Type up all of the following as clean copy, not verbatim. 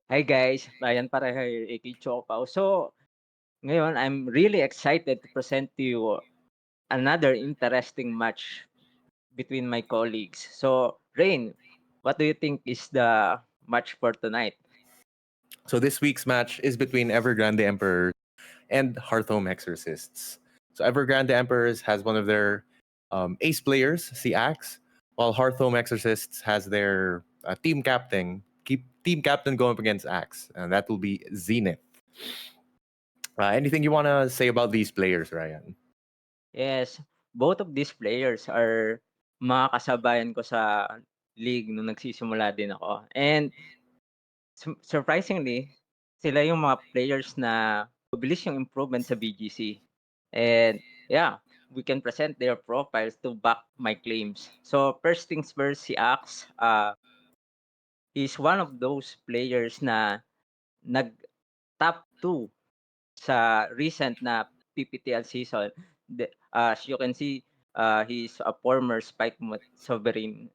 Hi guys, Ryan Pareha here, aka Chopao. So, ngayon I'm really excited to present to you another interesting match between my colleagues. So, Rain, what do you think is the match for tonight? So this week's match is between Evergrande Emperors and Hearthome Hexorcists. So Evergrande Emperors has one of their ace players, si Axe, while Hearthome Exorcists has their team captain going up against Axe, and that will be Zenith. Anything you want to say about these players, Ryan? Yes, both of these players are mga kasabayan ko sa league nung nagsisimula din ako. And surprisingly, sila yung mga players na mabilis yung improvement sa BGC. And yeah, we can present their profiles to back my claims. So first things first, si Axe, is one of those players na nag-top 2 sa recent na PPTL season. As you can see, he's a former Spike Sovereign.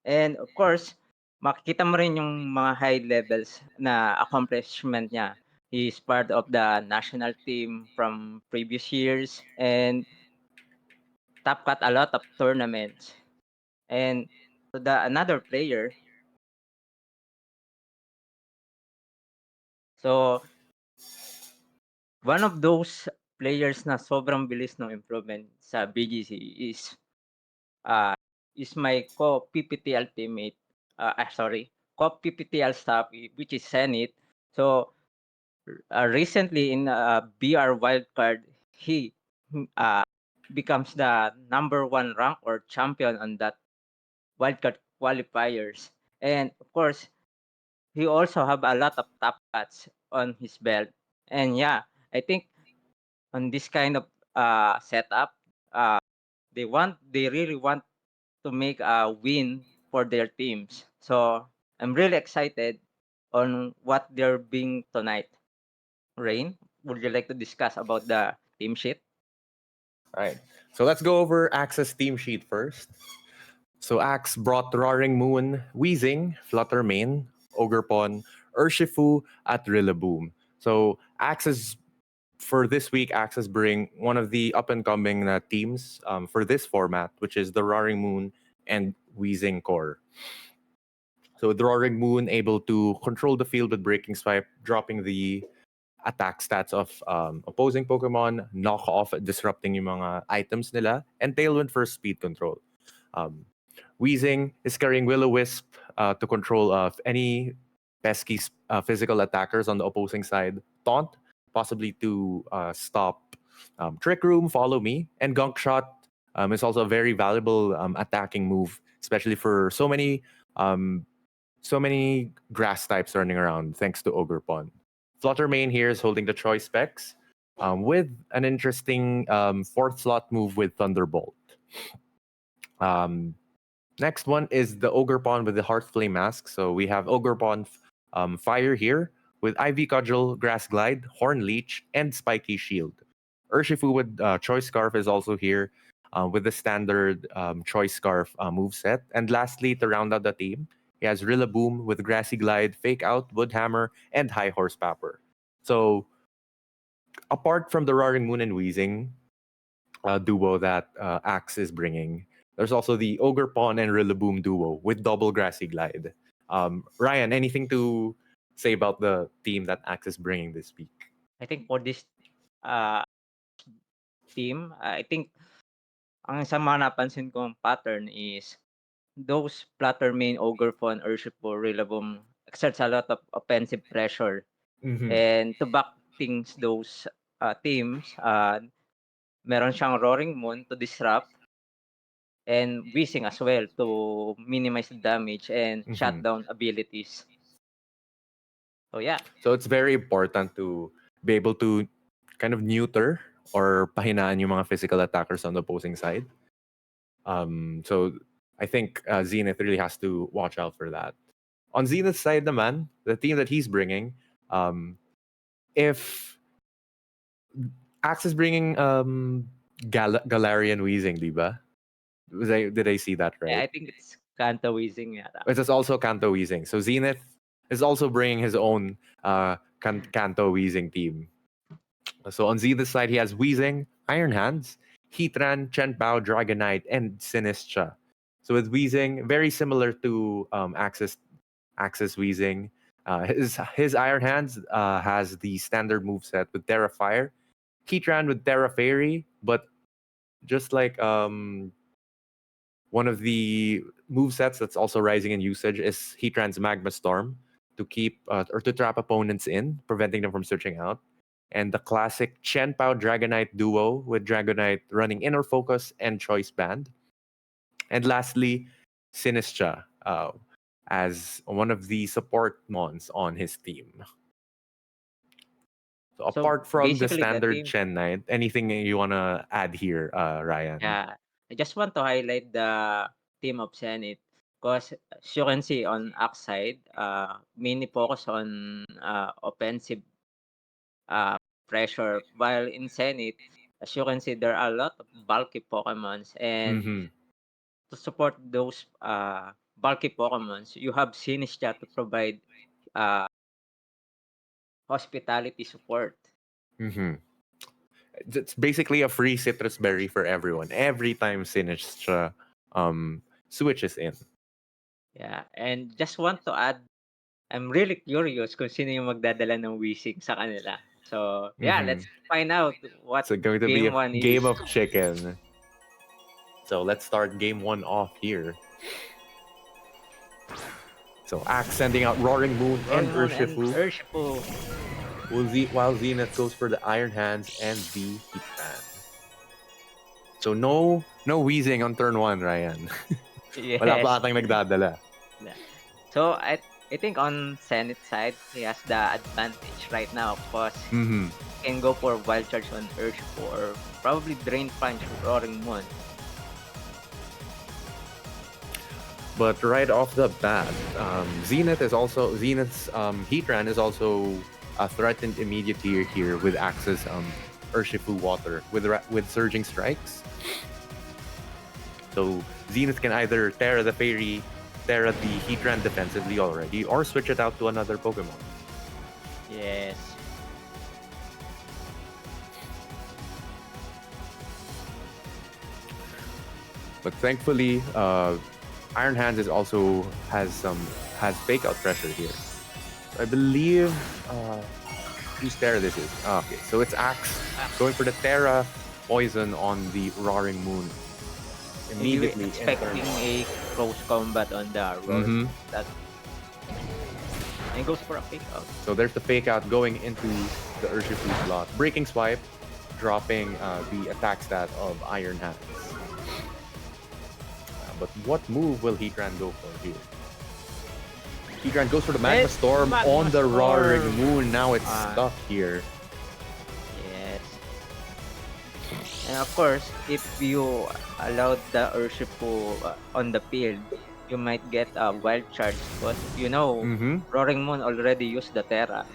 And of course, makikita mo rin yung mga high levels na accomplishment niya. He's part of the national team from previous years and top cut a lot of tournaments. And to the another player, so one of those players na sobrang bilis ng improvement sa BGC uh, is my co-PPTL teammate, co-PPTL staff, which is Zenith. So recently in BR Wildcard, he uh, becomes the number one rank or champion on that wildcard qualifiers. And of course, he also have a lot of top cuts on his belt. And yeah, I think on this kind of setup, uh, they really want to make a win for their teams. So I'm really excited on what they're being tonight. Rain, would you like to discuss about the team sheet? All right. So let's go over Axe's team sheet first. So Axe brought Roaring Moon, Wheezing, Fluttermane, Ogrepon, Urshifu at Rillaboom. So Axe's for this week, Axis bring one of the up and coming teams for this format, which is the Roaring Moon and Wheezing Core. So the Roaring Moon able to control the field with Breaking Swipe, dropping the attack stats of opposing Pokemon, knock off, disrupting yung mga items nila, and Tailwind for speed control. Um, Wheezing is carrying Will-O-Wisp to control any pesky physical attackers on the opposing side. Taunt, possibly to stop Trick Room, Follow Me, and Gunk Shot is also a very valuable attacking move, especially for um, so many grass types running around, thanks to Ogrepon. Fluttermane here is holding the choice specs with an interesting fourth slot move with Thunderbolt. Um, Next one is the Ogrepon with the Hearthflame Mask. So we have Ogrepon Fire here with Ivy Cudgel, Grass Glide, Horn Leech, and Spiky Shield. Urshifu with Choice Scarf is also here with the standard Choice Scarf moveset. And lastly, to round out the team, he has Rillaboom with Grassy Glide, Fake Out, Woodhammer, and High Horsepower. So apart from the Roaring Moon and Wheezing duo that Axe is bringing, there's also the Ogre Pawn and Rillaboom duo with double Grassy Glide. Ryan, anything to say about the team that Axe is bringing this week? I think for this uh, team, I think ang sa mga napansin kong pattern is those Platter main Ogrefon, Urshifu, Rillaboom exerts a lot of offensive pressure. Mm-hmm. And to back things those teams, meron siyang Roaring Moon to disrupt and Whizzing as well to minimize the damage and Mm-hmm. shutdown abilities. So yeah. So it's very important to be able to kind of neuter or pahinaan yung mga physical attackers on the opposing side. So I think Zenith really has to watch out for that. On Zenith's side naman, the team that he's bringing, if Axe is bringing Galarian Wheezing, diba? Did I see that Yeah, right? I think it's Kanto Whizzing yata. It is also Kanto Weezing. So Zenith is also bringing his own Kanto Weezing team. So on Zenith's side, he has Weezing, Iron Hands, Heatran, Chenpao, Dragonite, and Sinistra. So with Weezing, very similar to Axis Weezing. His Iron Hands has the standard moveset with Terra Fire, Heatran with Terra Fairy, but just like one of the movesets that's also rising in usage is Heatran's Magma Storm to keep or to trap opponents in, preventing them from switching out. And the classic Chenpao Dragonite duo with Dragonite running Inner Focus and Choice Band. And lastly, Sinistra as one of the support mons on his team. So So apart from the basically, the standard team, Chen Knight, anything you wanna add here, Ryan? yeah, I just want to highlight the team of Zenith because as you can see on Axe side, mainly focus on offensive uh, pressure, while in Zenith, as you can see, there are a lot of bulky Pokemons, and Mm-hmm. to support those bulky Pokemons, you have Sinistra to provide uh, hospitality support. Mm-hmm. It's basically a free citrus berry for everyone every time Sinistra switches in. Yeah, and just want to add, I'm really curious kung sino yung magdadala ng Wishing sa kanila. So, yeah, Mm-hmm. let's find out what So going to be game a one is. game of chicken. So let's start game one off here. So Axe sending out Roaring Moon and Roaring Moon and Urshifu, Urshifu. while Zenith goes for the Iron Hands and the Heatran. So no wheezing on turn one, Ryan. Wala Yes. pa atang nagdadala. Yeah. So, I think on Zenith side, he has the advantage right now because Mm-hmm. he can go for Wild Charge on Urshifu or probably Drain Punch with Roaring Moon. But right off the bat, Zenith's Heatran is also threatened immediately here with Axe's Urshifu Water with Surging Strikes. So Zenith can either Terra the Fairy, Terra the Heatran defensively already, or switch it out to another Pokemon. Yes. But thankfully, Iron Hands has fake out pressure here. I believe whose Terra this is. Okay, so it's Axe going for the Terra Poison on the Roaring Moon. Maybe Immediately expecting a close combat on the road. Mm-hmm. That and goes for a fake out. So there's the fake out going into the Urshifu slot. Breaking Swipe, dropping the attack stat of Iron Hands. But what move will Heatran go for here? Heatran goes for the Magma Storm Magma on the Storm. Roaring Moon. Now it's stuck here. Yes. And of course, if you allowed the Urshifu on the field, you might get a wild charge. But you know, Mm-hmm. Roaring Moon already used the Terra.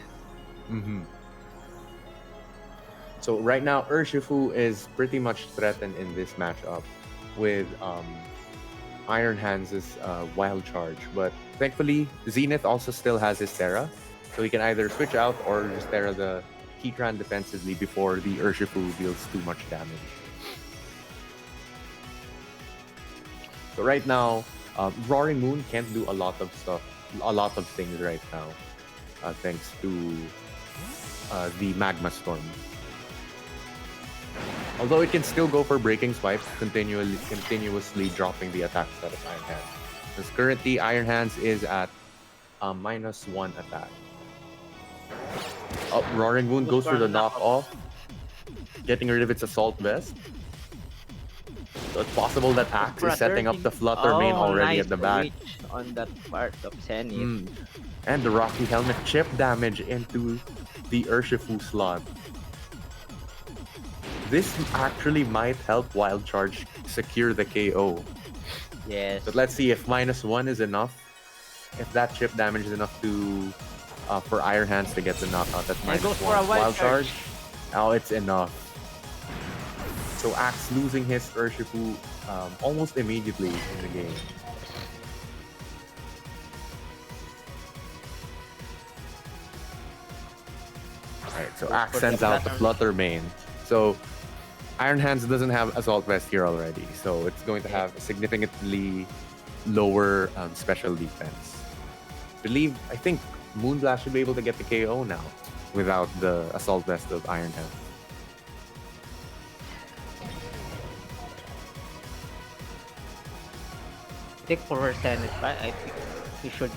Mm-hmm. So right now, Urshifu is pretty much threatened in this matchup with Iron Hands' Wild Charge. But thankfully, Zenith also still has his Terra. So he can either switch out or just Terra the Heatran defensively before the Urshifu deals too much damage. So right now, Roaring Moon can't do a lot of things right now, thanks to the Magma Storm. Although it can still go for Breaking Swipe, continuously dropping the attack stat of Iron Hands. Because currently, Iron Hands is at -1 attack. Roaring Moon goes for the knock-off, getting rid of its Assault Vest. So it's possible that Axe is setting up the Flutter Mane already at the back. On that part of Zenith. And the Rocky Helmet chip damage into the Urshifu slot. This actually might help Wild Charge secure the KO. Yes. But let's see if -1 is enough. If that chip damage is enough to for Iron Hands to get the knockout, that's And goes -1. for a Wild Charge. Now it's enough. So Axe losing his Urshifu almost immediately in the game. Right, so Goes Axe for the sends out the Flutter. Flutter main. So Iron Hands doesn't have Assault Vest here already, so it's going to Yeah. have a significantly lower special defense. I think Moonblast should be able to get the KO now without the Assault Vest of Iron Hands. I think for Zenith, I think he should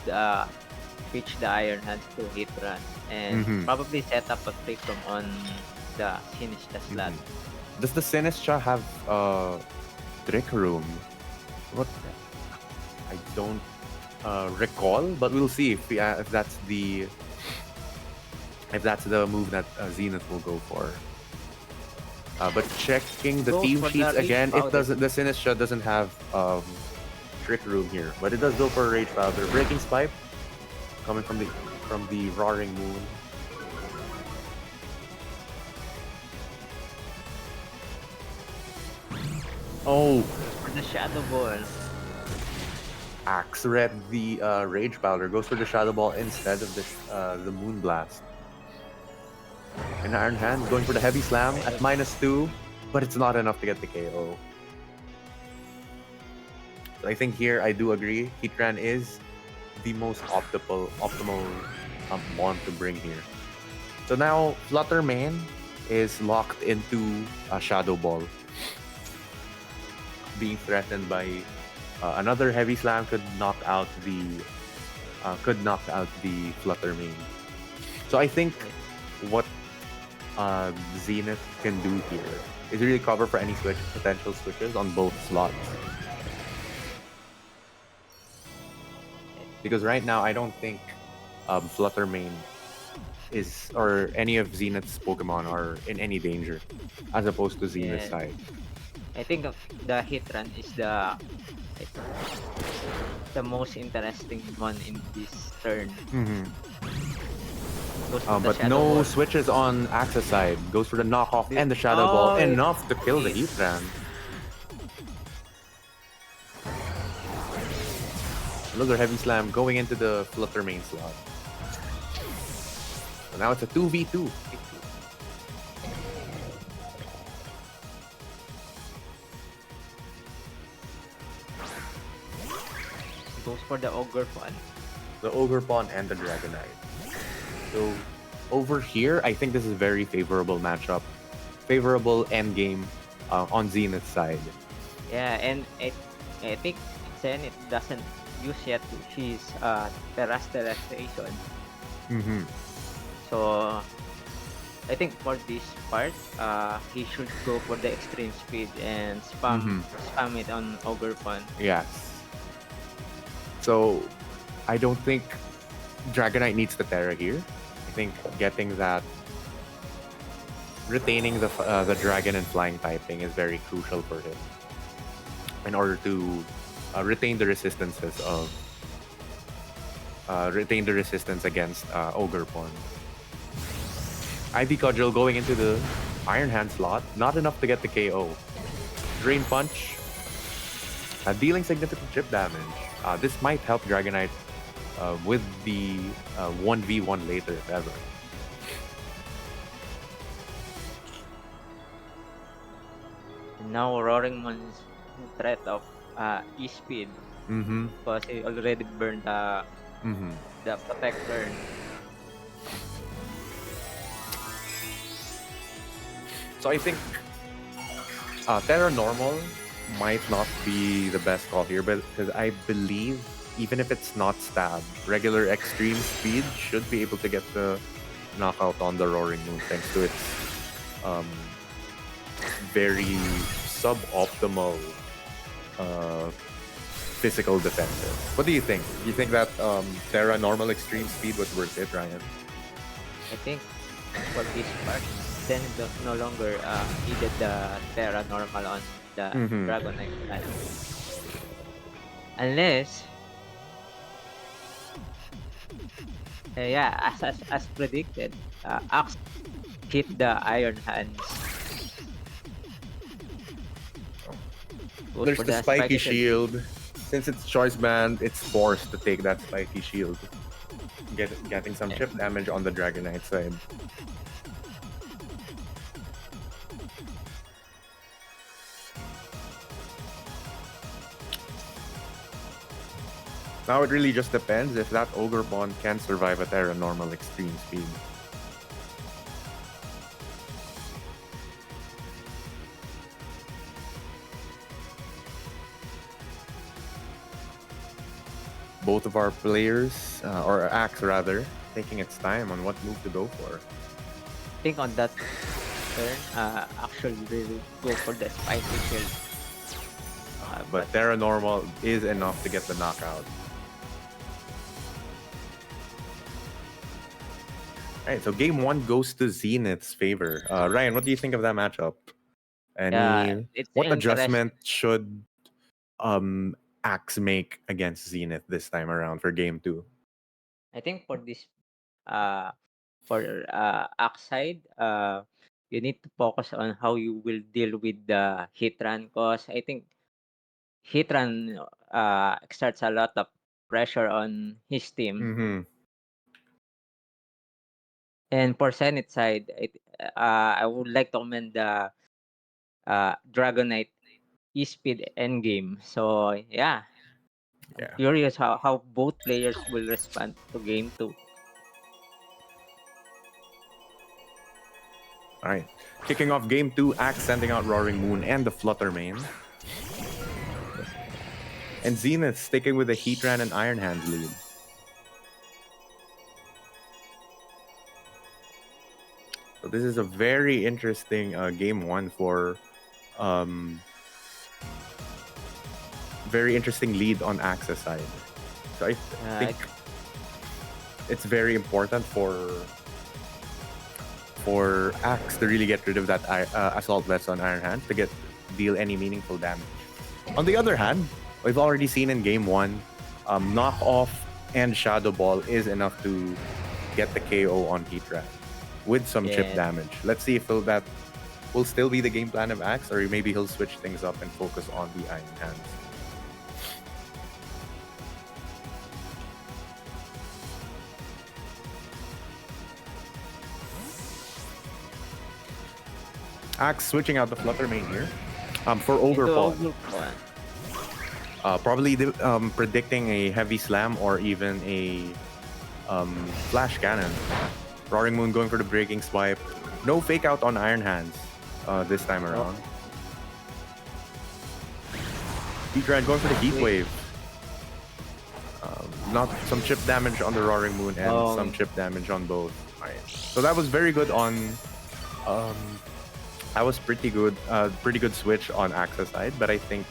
pitch the Iron Hands to hit run and Mm-hmm. probably set up a trick room on the Sinistcha slot. Does the Sinistcha have Trick Room? What? I don't recall, but we'll see if that's the move that Zenith will go for. But checking the Goes team for the sheets Rage again, it Powder. doesn't. The Sinistcha doesn't have Trick Room here, but it does go for a Rage Powder. Breaking Spike coming from the Roaring Moon. Oh, For the Shadow Ball. Axe read the Rage Powder, goes for the Shadow Ball instead of the Moon Blast. And Iron Hand going for the Heavy Slam at -2, but it's not enough to get the KO. So I think here I do agree, Heatran is the most optimal mon to bring here. So now Flutter Mane is locked into a Shadow Ball, being threatened by another Heavy Slam could knock out the Flutter Mane. So I think what Zenith can do here is really cover for any potential switches on both slots. Because right now I don't think Flutter Mane or any of Zenith's Pokemon are in any danger, as opposed to Zenith's Yeah. side. I think the hit run is the most interesting one in this turn. Goes for the But Shadow no Ball. switches on Axe's side. Goes for the knockoff and the Shadow Ball. Enough to kill the Heatran. Another Heavy Slam going into the Flutter Mane slot. So now it's a 2v2. Goes for the Ogre Fun. The Ogre Pawn and the Dragonite. So over here, I think this is a very favorable matchup. Favorable endgame on Zenith's side. Yeah, and I think Zenith doesn't use yet his terrestrialization. So I think for this part, he should go for the extreme speed and spam it on Ogre Fun. Yes. So I don't think Dragonite needs the Terra here. I think getting that, retaining the Dragon and Flying typing is very crucial for him in order to retain the resistances against Ogre Pawn. Ivy Cudgel going into the Iron Hand slot, not enough to get the KO. Drain Punch, dealing significant chip damage. This might help Dragonite with the 1v1 later, if ever. Now Roaring Moon's threat of E-Speed because he already burned the Protector. So I think Terra Normal might not be the best call here, but because I believe even if it's not stab, regular extreme speed should be able to get the knockout on the Roaring Moon thanks to its very suboptimal physical defensive. What do you think? Do you think that Terra Normal Extreme Speed was worth it, Ryan? I think for this part, then no longer needed the Terra Normal on the Dragonite line. Unless, yeah, as predicted, Axe hit the Iron Hands. Goes There's for the spiky shield. shield. Since it's choice band, it's forced to take that spiky shield. Getting some chip damage on the Dragonite side. Now it really just depends if that Ogre Pawn can survive a Terra normal extreme speed. Both of our players, or Axe rather, taking its time on what move to go for. I think on that turn, actually really go for the spiky shield. But Terra normal is enough to get the knockout. Alright, so game 1 goes to Zenith's favor. Ryan, what do you think of that matchup? It's What interesting. adjustment should Axe make against Zenith this time around for game 2? I think for this, uh, for Axe side, you need to focus on how you will deal with the hit run, cause I think hit run exerts a lot of pressure on his team. Mm-hmm. And for Zenith side, I would like to commend the Dragon Knight E-Speed endgame. So yeah, I'm Yeah. curious how both players will respond to game 2. Alright. Kicking off game 2, Axe sending out Roaring Moon and the Flutter main. And Zenith sticking with the Heatran and Iron Hands lead. So this is a very interesting game 1 for very interesting lead on Axe's side. So I think it's very important for Axe to really get rid of that Assault Vest on Iron Hands to deal any meaningful damage. On the other hand, we've already seen in game 1, Knock Off and Shadow Ball is enough to get the KO on Heatran with some chip damage. Let's see if that will still be the game plan of Axe, or maybe he'll switch things up and focus on the Iron Hands. Axe switching out the Flutter main here for Ogre Pawn. Probably predicting a heavy slam or even a flash cannon. Roaring Moon going for the breaking swipe. No fake out on Iron Hands this time around. Heatran going for the Heat Wave. Not some chip damage on the Roaring Moon and some chip damage on both. Right. So that was very good on. That was pretty good switch on Axe's side, but I think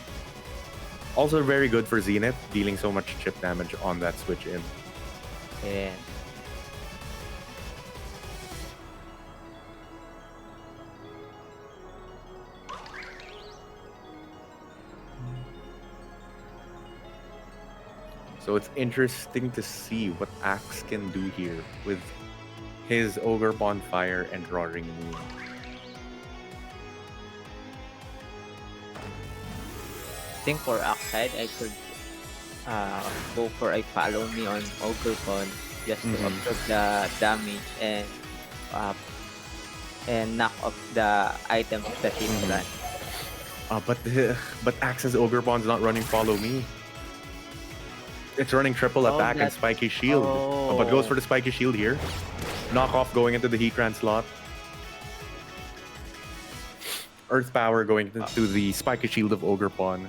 also very good for Zenith, dealing so much chip damage on that switch in. Yeah. So it's interesting to see what Axe can do here with his Ogre Bonfire and Roaring Moon. I think for Axe side, I could go for a follow me on Ogre Con just to absorb the damage and knock off the items that he run. But Axe's Ogre Pawn's not running Follow Me. It's running triple attack and Spiky Shield. But goes for the Spiky Shield here. Knock off going into the Heatran slot. Earth Power going into the Spiky Shield of Ogre Pawn.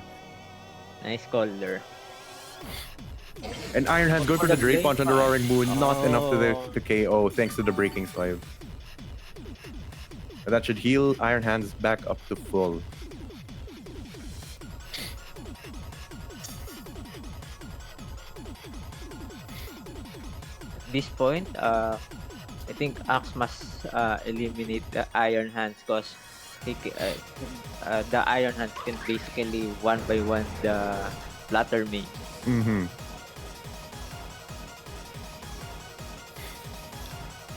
Nice call there. And Iron Hands going for the Drape Punch on the Roaring Moon. Not enough to KO thanks to the Breaking Swipe. That should heal Iron Hands back up to full. At this point, I think Axe must eliminate the Iron Hands because the Iron Hands can basically one by one the Flutter main.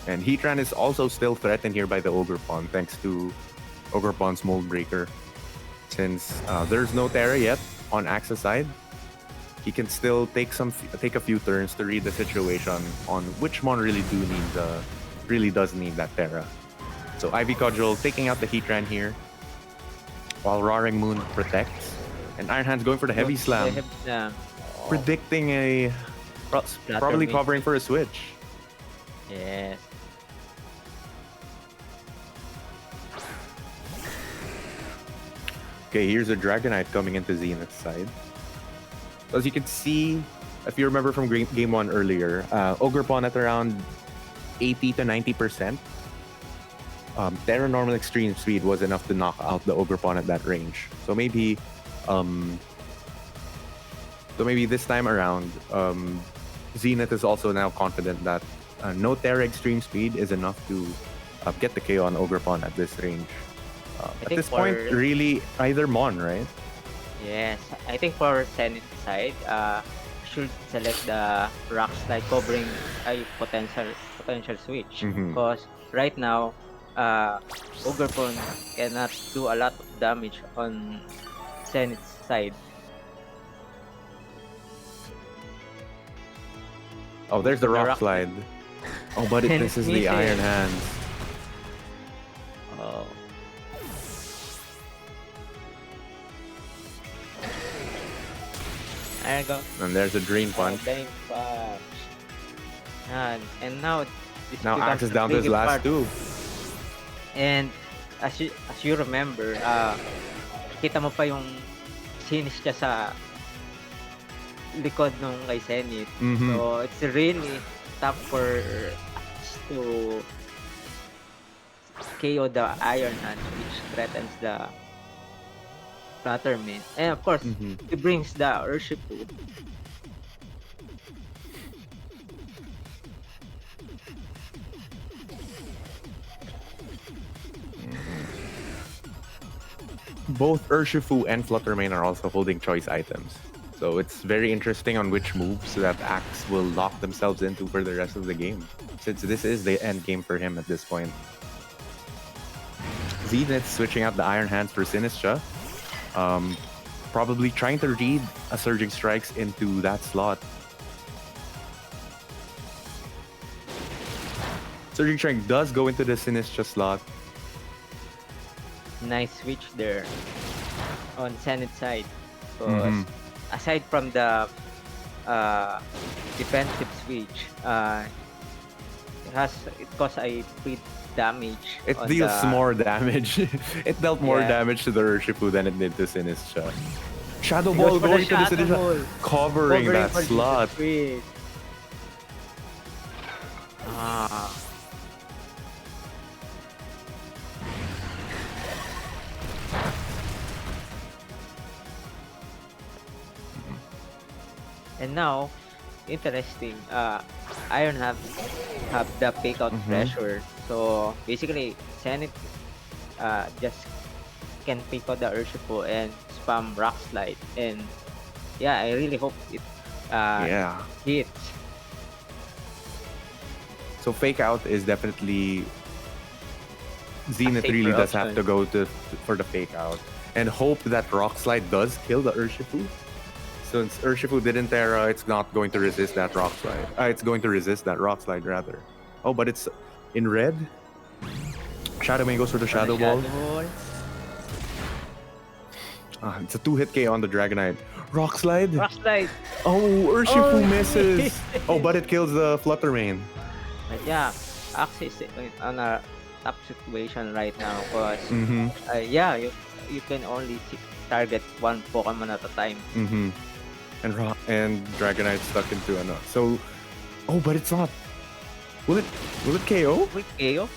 And Heatran is also still threatened here by the Ogre Pawn thanks to Ogre Pawn's Mold Breaker. Since there's no Terra yet on Axe's side, he can still take a few turns to read the situation on which mon really does need that Terra. So Ivy Cudgel taking out the Heatran here, while Roaring Moon protects, and Iron Hands going for the Heavy Slam. predicting a Splatter probably mid. covering for a switch. Yes. Okay, here's a Dragonite coming into Zenith's side. So as you can see, if you remember from game one earlier, Ogre Pawn at around 80 to 90%. Terra Normal Extreme Speed was enough to knock out the Ogre Pawn at that range. Um, so maybe this time around, Zenith is also now confident that no Terra Extreme Speed is enough to get the KO on Ogre Pawn at this range. I At think this point, for really either Mon, right? yes, I think for Zenith side, should select the rock slide covering a potential switch. Mm-hmm. Because right now, uh, Ogrepon cannot do a lot of damage on Zenith's side. Oh, Goes there's for the the rock rock slide. slide. Oh, but And it this is the Iron misses. Hands. Oh, there you go. And there's a Drain Oh, Punch. Dane Punch. And now this Now Axe becomes is the down to his tricky last part. two. And as you remember, kita mo pa yung finish niya sa likod nung kay Zenith. Mm-hmm. So, it's really tough for us to KO the Iron Hand, which threatens the Flatterman. And of course, Mm-hmm. he brings the Urshifu. Both Urshifu and Fluttermane are also holding choice items. So it's very interesting on which moves that Axe will lock themselves into for the rest of the game, since this is the end game for him at this point. Zenith switching out the Iron Hands for Sinistra. Probably trying to read a Surging Strikes into that slot. Surging Strike does go into the Sinistra slot. Nice switch there on Zenith side. Because aside from the defensive switch, it caused a crit damage It on deals the more damage. It dealt more Yeah. damage to the Urshifu than it did to Sinistra. Shadow It Ball goes for the going to the Shadow Sinistra, Ball. covering that for the slot. switch. Ah. And now, interesting. Iron have the fake out pressure. So basically, Zenith just can pick out the Urshifu and spam Rock Slide. And yeah, I really hope it Yeah. hits. So Fake Out is definitely... Zenith safer really does have option. to go for the Fake Out. And hope that Rock Slide does kill the Urshifu. Since Urshifu didn't Terra, it's not going to resist that Rock Slide. It's going to resist that Rock Slide, rather. Oh, but it's in red? Shadow Mane goes for the Shadow Ball. It's a 2-hit KO on the Dragonite. Rock Slide? Rock Slide. Oh, Urshifu Oh, misses. Oh, but it kills the Fluttermane. But yeah, Axe is on a tough situation right now because yeah, you can only target one Pokemon at a time. And Dragonite stuck into another. So, oh, but it's not. Will it KO? Wait, KO?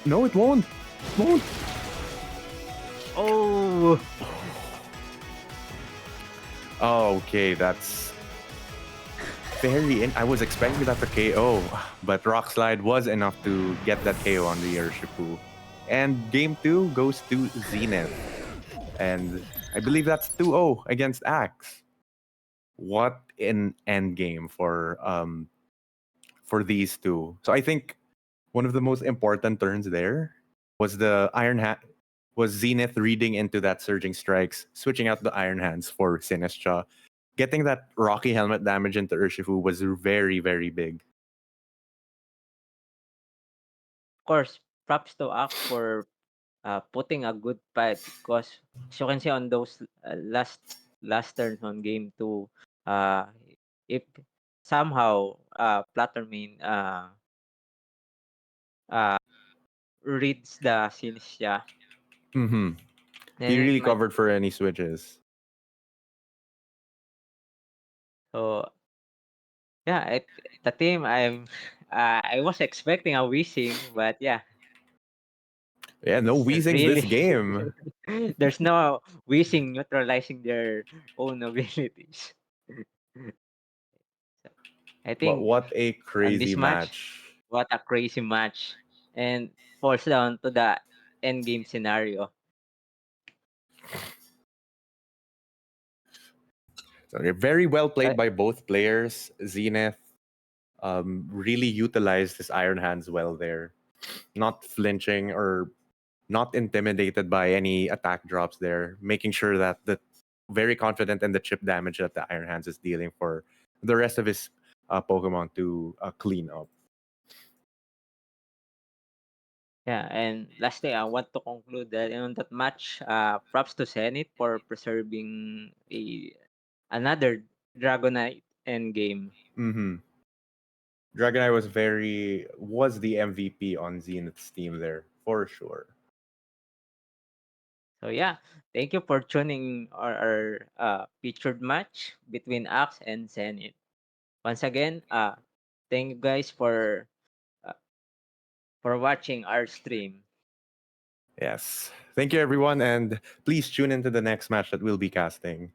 No, it won't. It won't. Oh, Oh, okay, that's very. I was expecting that to KO, but Rock Slide was enough to get that KO on the Urshifu. And game 2 goes to Zenith. And I believe that's 2-0 against Axe. What an end game for these two. So I think one of the most important turns there was the was Zenith reading into that Surging Strikes, switching out the Iron Hands for Sinistra. Getting that Rocky Helmet damage into Urshifu was very, very big. of course, props to Axe for putting a good fight because as you can see on those last turns on game 2, Uh, if somehow Platterman uh, reads the Sinistia, Mm-hmm. He then it really might. covered for any switches. So yeah, the team I was expecting a Wishing, but yeah, Yeah, no it's Weezings this really game. there's no Wishing neutralizing their own abilities. So, I But think what a on crazy this match, match. what a crazy match, and falls down to the end game scenario. So they're very well Uh, played by both players. Zenith really utilized his Iron Hands well there, not flinching or not intimidated by any attack drops there, making sure that the very confident in the chip damage that the Iron Hands is dealing for the rest of his Pokemon to clean up. Yeah, and lastly, I want to conclude that in that match, props to Zenith for preserving another Dragonite endgame. Mm-hmm. Dragonite was the MVP on Zenith's team there for sure. So yeah, thank you for tuning our featured match between Axe and Zenith. Once again, thank you guys uh, for watching our stream. Yes. Thank you, everyone, and please tune into the next match that we'll be casting.